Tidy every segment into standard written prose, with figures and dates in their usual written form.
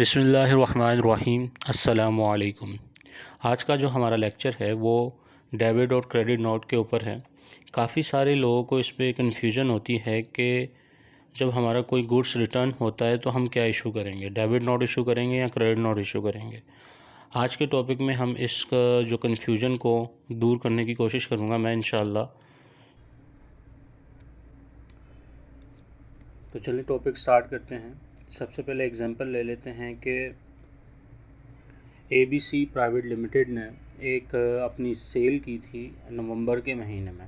बिस्मिल्लाहिर्रहमानिर्रहीम। अस्सलामुअलैकुम। आज का जो हमारा लेक्चर है वो डेबिट और क्रेडिट नोट के ऊपर है। काफ़ी सारे लोगों को इस पे कन्फ्यूजन होती है कि जब हमारा कोई गुड्स रिटर्न होता है तो हम क्या इशू करेंगे, डेबिट नोट इशू करेंगे या क्रेडिट नोट इशू करेंगे। आज के टॉपिक में हम इसका जो कन्फ्यूजन को दूर करने की कोशिश करूँगा मैं इंशाअल्लाह। तो चलिए टॉपिक स्टार्ट करते हैं। सबसे पहले एग्जांपल ले लेते हैं कि ABC प्राइवेट लिमिटेड ने एक अपनी सेल की थी नवंबर के महीने में।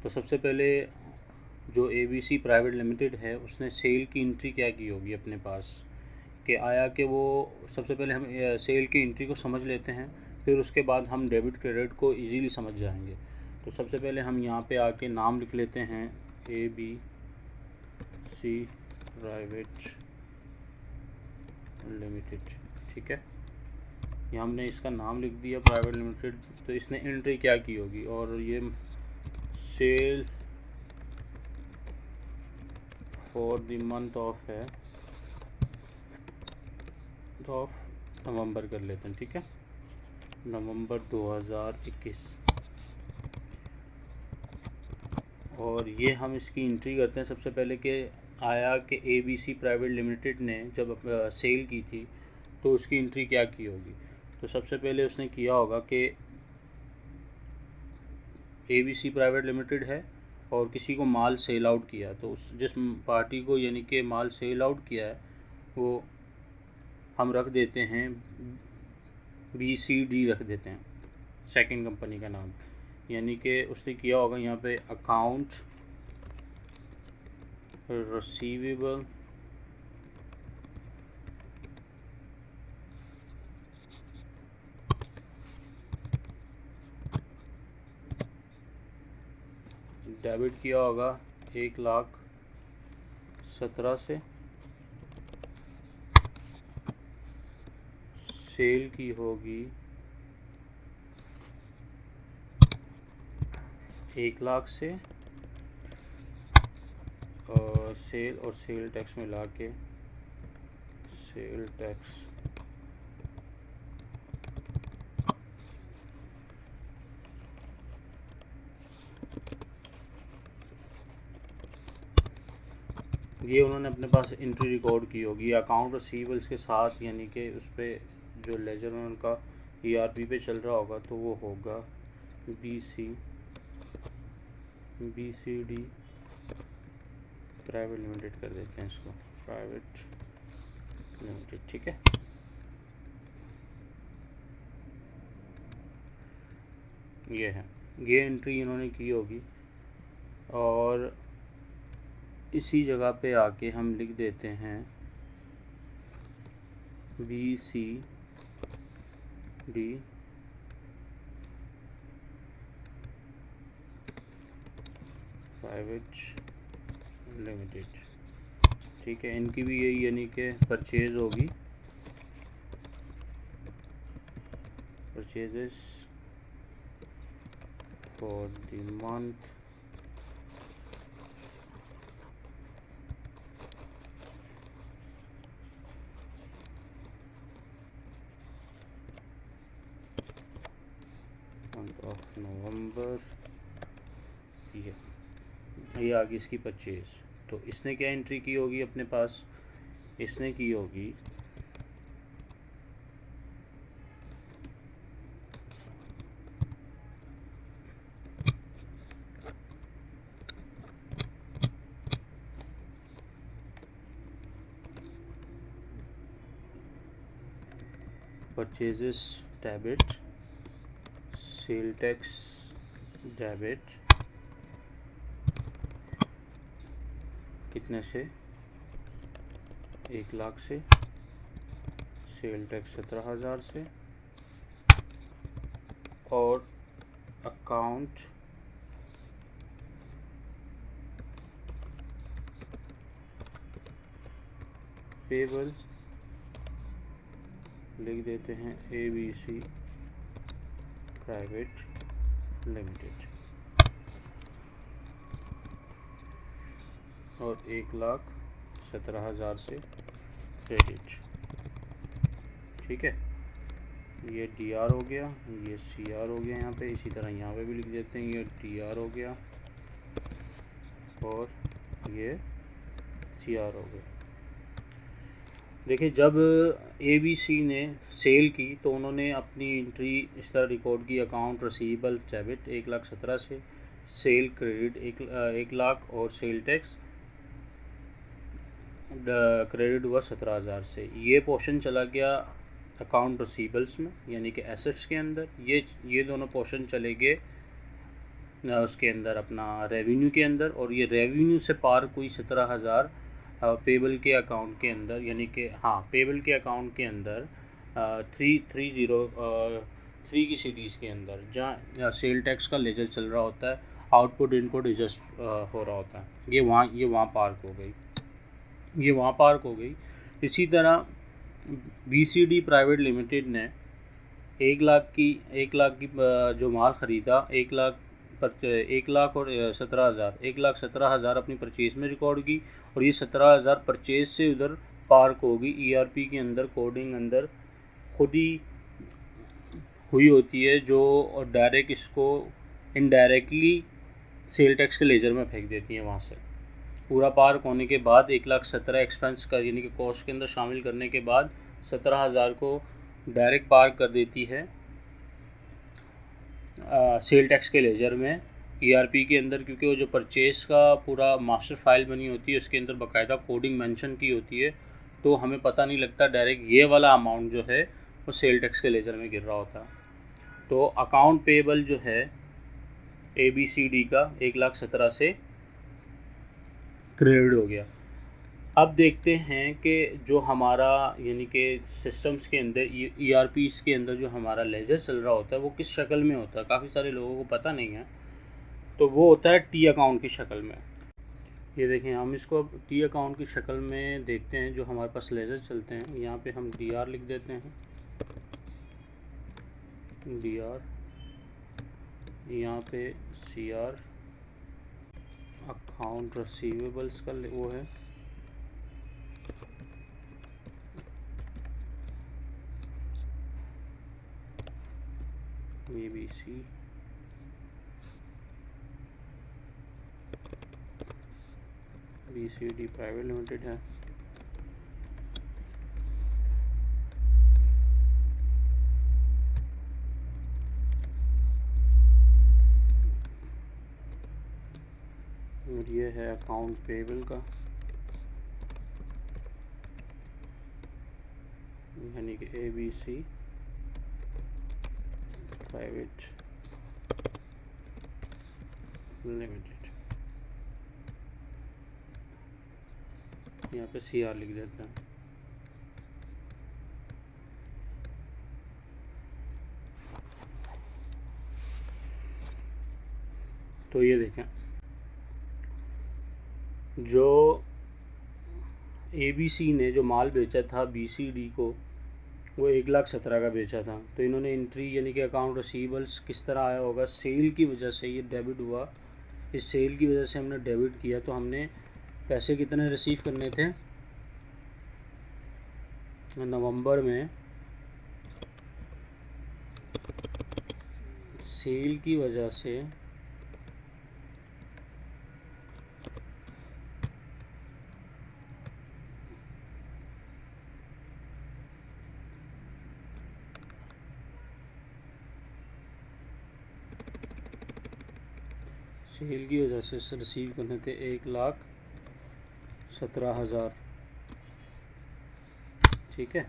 तो सबसे पहले जो ABC प्राइवेट लिमिटेड है उसने सेल की एंट्री क्या की होगी अपने पास कि आया कि वो सबसे पहले हम सेल की एंट्री को समझ लेते हैं, फिर उसके बाद हम डेबिट क्रेडिट को इजीली समझ जाएंगे। तो सबसे पहले हम यहाँ पे आके नाम लिख लेते हैं ABC प्राइवेट लिमिटेड। ठीक है, ये हमने इसका नाम लिख दिया प्राइवेट लिमिटेड। तो इसने एंट्री क्या की होगी, और ये sale for the month of है ऑफ नवंबर कर लेते हैं। ठीक है, नवंबर 2021। और ये हम इसकी एंट्री करते हैं सबसे पहले कि आया कि ABC प्राइवेट लिमिटेड ने जब सेल की थी तो उसकी एंट्री क्या की होगी। तो सबसे पहले उसने किया होगा कि ABC प्राइवेट लिमिटेड है और किसी को माल सेल आउट किया, तो उस जिस पार्टी को यानी कि माल सेल आउट किया है वो हम रख देते हैं BCD रख देते हैं, सेकंड कंपनी का नाम। यानी कि उसने किया होगा यहाँ पे अकाउंट रिसीवेबल डेबिट किया होगा 1,17,000 से, सेल की होगी 1,00,000 से, और सेल टैक्स मिला के सेल टैक्स ये उन्होंने अपने पास एंट्री रिकॉर्ड की होगी अकाउंट रिसीवेबल्स के साथ, यानी कि उस पर जो लेजर में उनका ERP पे चल रहा होगा तो वो होगा BCD प्राइवेट लिमिटेड कर देते हैं इसको, प्राइवेट लिमिटेड। ठीक है, ये है, ये एंट्री इन्होंने की होगी। और इसी जगह पे आके हम लिख देते हैं BCD प्राइवेट लिमिटेड। ठीक है, इनकी भी यही यानी कि परचेज होगी, purchases for the month of November. ये आ गई इसकी परचेज। तो इसने क्या एंट्री की होगी अपने पास, इसने की होगी purchases debit, sale tax debit, कितने से 1,00,000 से, सेल टैक्स 17,000 से, और अकाउंट पेबल लिख देते हैं ABC प्राइवेट लिमिटेड, और 1,17,000 से क्रेडिट। ठीक है, ये DR हो गया, ये CR हो गया यहाँ पे, इसी तरह यहाँ पे भी लिख देते हैं, ये DR हो गया और ये CR हो गया। देखिए, जब ABC ने सेल की तो उन्होंने अपनी एंट्री इस तरह रिकॉर्ड की, अकाउंट रिसीवेबल डेबिट 1,17,000 से, सेल क्रेडिट 1 लाख और सेल टैक्स क्रेडिट हुआ 17,000 से। ये पोर्शन चला गया अकाउंट रिसीवेबल्स में, यानी कि एसेट्स के अंदर। ये दोनों पोर्शन चले गए उसके अंदर अपना रेवेन्यू के अंदर, और ये रेवेन्यू से पार कोई 17,000 पेबल के अकाउंट के अंदर, यानी कि हाँ, पेबल के अकाउंट के अंदर 3 की सीरीज़ के अंदर, जहाँ सेल टैक्स का लेजर चल रहा होता है, आउटपुट इनपुट एडजस्ट हो रहा होता है, ये वहाँ पार्क हो गई। इसी तरह BCD प्राइवेट लिमिटेड ने 1 लाख की जो माल ख़रीदा, 1 लाख और 17,000 अपनी परचेज़ में रिकॉर्ड की, और ये 17,000 परचेज़ से उधर पार्क होगी ERP के अंदर, कोडिंग अंदर खुद ही हुई होती है, जो डायरेक्ट इसको इनडायरेक्टली सेल टैक्स के लेजर में फेंक देती है। वहाँ से पूरा पार्क होने के बाद 1,17,000 एक्सपेंस का, यानी कि कॉस्ट के अंदर शामिल करने के बाद 17,000 को डायरेक्ट पार्क कर देती है सेल टैक्स के लेजर में ERP के अंदर, क्योंकि वो जो परचेज़ का पूरा मास्टर फाइल बनी होती है उसके अंदर बाकायदा कोडिंग मेंशन की होती है, तो हमें पता नहीं लगता, डायरेक्ट ये वाला अमाउंट जो है वो सेल टैक्स के लेजर में गिर रहा होता है। तो अकाउंट पेबल जो है ABCD का 1,17,000 से क्रेडिट हो गया। अब देखते हैं कि जो हमारा, यानी कि सिस्टम्स के अंदर ERPs के अंदर जो हमारा लेजर चल रहा होता है वो किस शक्ल में होता है, काफ़ी सारे लोगों को पता नहीं है। तो वो होता है T अकाउंट की शक्ल में। ये देखें, हम इसको अब T अकाउंट की शक्ल में देखते हैं। जो हमारे पास लेजर चलते हैं, यहाँ पे हम DR लिख देते हैं, DR, यहाँ पे CR, अकाउंट रिसीवेबल्स का वो है, ABC, BCD प्राइवेट लिमिटेड है, और ये है अकाउंट पेबल का, यानी कि ABC प्राइवेट लिमिटेड। यहाँ पे CR लिख देते हैं। तो ये देखें, जो ABC ने जो माल बेचा था BCD को, वो 1,17,000 का बेचा था। तो इन्होंने एंट्री, यानी कि अकाउंट रिसीवेबल्स किस तरह आया होगा, सेल की वजह से ये डेबिट हुआ। इस सेल की वजह से हमने डेबिट किया, तो हमने पैसे कितने रिसीव करने थे नवंबर में, सेल की वजह से रिसीव करने थे 1,17,000। ठीक है,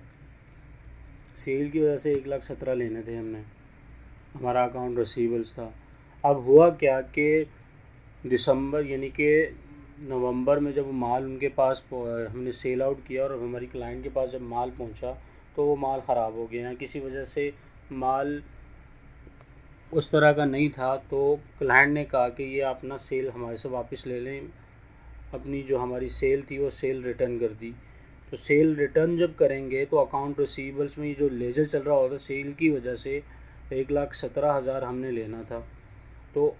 सेल की वजह से 1,17,000 लेने थे हमने, हमारा अकाउंट रिसीवेबल्स था। अब हुआ क्या कि दिसंबर, यानी कि नवंबर में जब माल उनके पास हमने सेल आउट किया और हमारी क्लाइंट के पास जब माल पहुंचा, तो वो माल ख़राब हो गया, किसी वजह से माल उस तरह का नहीं था। तो क्लाइंट ने कहा कि ये अपना सेल हमारे से वापस ले लें। अपनी जो हमारी सेल थी वो सेल रिटर्न कर दी। तो सेल रिटर्न जब करेंगे तो अकाउंट रिसीवेबल्स में जो लेजर चल रहा होता, सेल की वजह से 1,17,000 हमने लेना था। तो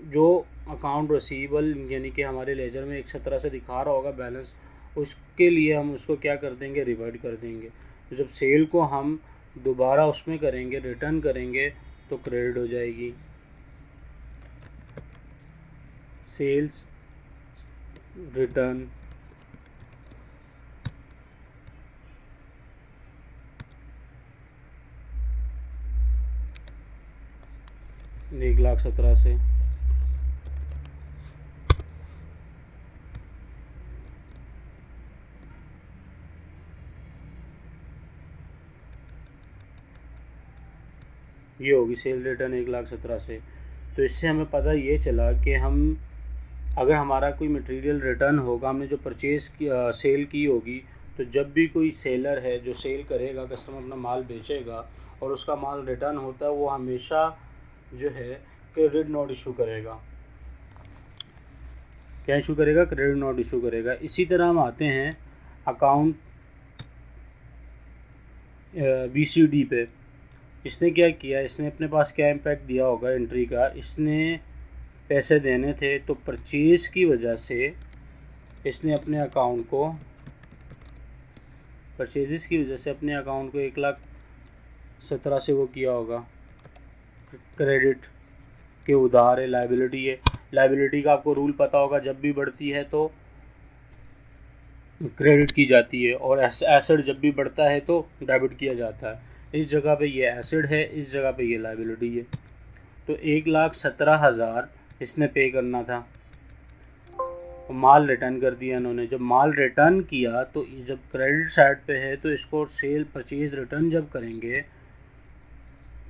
जो अकाउंट रिसीवेबल, यानी कि हमारे लेजर में 1,17,000 से दिखा रहा होगा बैलेंस, उसके लिए हम उसको क्या कर देंगे, रिवर्ट कर देंगे। तो जब सेल को हम दोबारा उसमें करेंगे, रिटर्न करेंगे, तो क्रेडिट हो जाएगी। सेल्स रिटर्न $1,17,000 से ये होगी सेल रिटर्न 1,17,000 से। तो इससे हमें पता ये चला कि हम अगर हमारा कोई मटेरियल रिटर्न होगा, हमने जो परचेज़ की सेल की होगी, तो जब भी कोई सेलर है जो सेल करेगा, कस्टमर अपना माल बेचेगा और उसका माल रिटर्न होता है, वो हमेशा जो है क्रेडिट नोट इशू करेगा। क्या इशू करेगा? क्रेडिट नोट इशू करेगा। इसी तरह हम आते हैं अकाउंट BCD पे। इसने क्या किया, इसने अपने पास क्या इम्पैक्ट दिया होगा एंट्री का, इसने पैसे देने थे, तो परचेज़ की वजह से इसने अपने अकाउंट को परचेज़ की वजह से अपने अकाउंट को 1,17,000 से वो किया होगा क्रेडिट के उधार है, लाइबिलिटी है। लाइबिलिटी का आपको रूल पता होगा, जब भी बढ़ती है तो क्रेडिट की जाती है और एसेट जब भी बढ़ता है तो डेबिट किया जाता है। इस जगह पे ये एसेट है, इस जगह पे ये लाइबिलिटी है। तो 1,17,000 इसने पे करना था, माल रिटर्न कर दिया इन्होंने। जब माल रिटर्न किया तो जब क्रेडिट साइड पे है तो इसको सेल परचेज रिटर्न जब करेंगे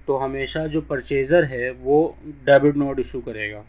तो हमेशा जो परचेज़र है वो डेबिट नोट इशू करेगा।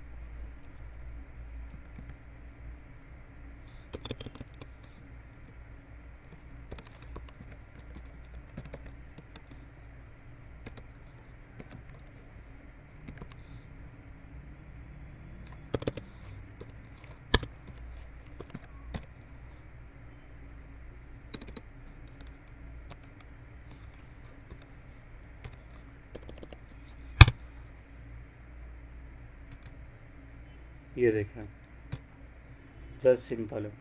ये देखें, जस्ट सिंपल है।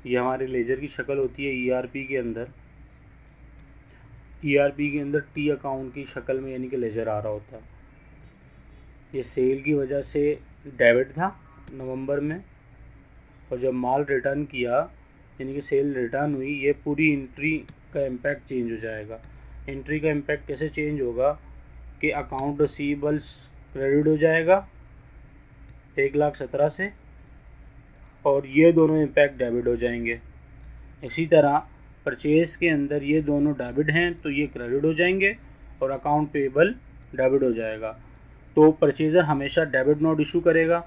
ये हमारे लेजर की शक्ल होती है ERP के अंदर। ERP के अंदर T अकाउंट की शक्ल में यानी कि लेजर आ रहा होता है। ये सेल की वजह से डेबिट था नवंबर में, और जब माल रिटर्न किया यानी कि सेल रिटर्न हुई, ये पूरी एंट्री का इम्पैक्ट चेंज हो जाएगा। एंट्री का इम्पैक्ट कैसे चेंज होगा कि अकाउंट रिसीवेबल्स क्रेडिट हो जाएगा 1,17,000 से, और ये दोनों इम्पैक्ट डेबिट हो जाएंगे। इसी तरह परचेज़ के अंदर ये दोनों डेबिट हैं तो ये क्रेडिट हो जाएंगे और अकाउंट पेबल डेबिट हो जाएगा। तो परचेज़र हमेशा डेबिट नोट इशू करेगा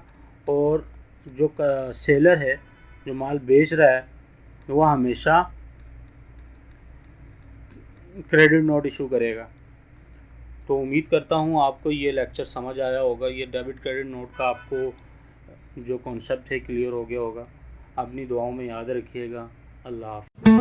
और जो सेलर है जो माल बेच रहा है वो हमेशा क्रेडिट नोट इशू करेगा। तो उम्मीद करता हूँ आपको ये लेक्चर समझ आया होगा। ये डेबिट क्रेडिट नोट का आपको जो कॉन्सेप्ट है क्लियर हो गया होगा। अपनी दुआओं में याद रखिएगा। अल्लाह हाफ़िज़।